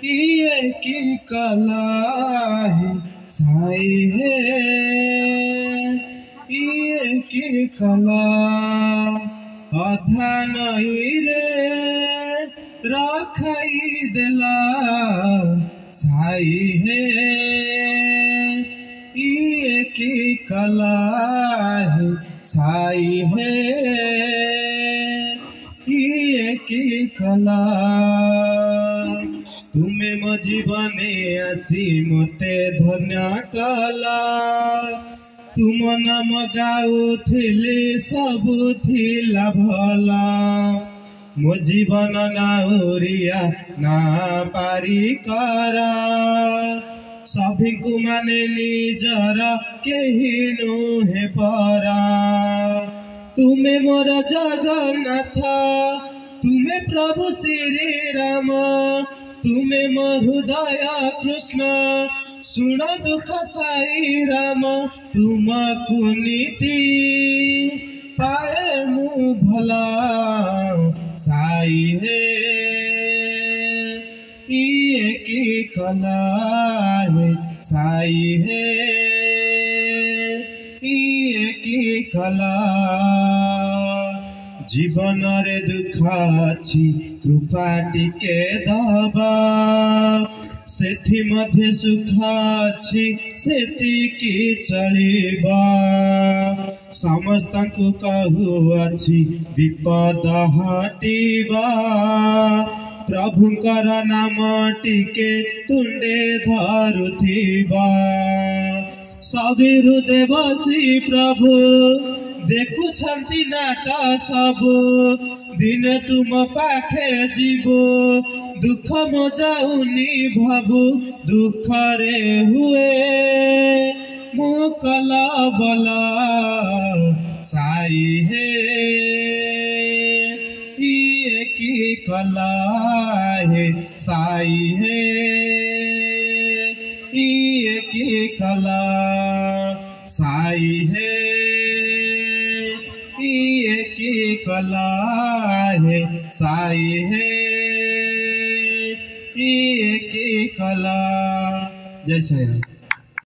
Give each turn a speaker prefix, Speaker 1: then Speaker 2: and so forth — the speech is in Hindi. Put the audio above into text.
Speaker 1: ये की कला है साई है, ये की कला अधा नहीं रे रखाई दिला साई है, ये की कला है साई है, ये की कला तुमे मो जीवने आसी मते धन्य कला तुम नाम गाउथिली सबु थिला भला मो जीवन नाउरिया ना पारी करा सभी को माने निजर केही नुहे परा तुमे मोर जगन्नाथ तुमे प्रभु श्री राम तुमे मो हृदय कृष्ण सुन दुख साई राम तुमको नीति पाए मु भला साई है, ये की कला है साई है, ये की कला जीवन रे दुख अछि कृपा टिके दबा सेथि मध्य सुख अछि सेतिकी चलिबा समस्त को कहु अछि विपद हटिबा प्रभुंकर नाम टिके तुंडे धरुथिबा सबीरु देवसी प्रभु देखु छंती नाटा सबु दिन तुम पाखे जीवो दुख मजाउनी भाबु दुख रे हुए मुकला बला साई है, ये की कला है साई है, ये की कला साई है, ये की कला है साई है, ये की कला। जय श्री राम।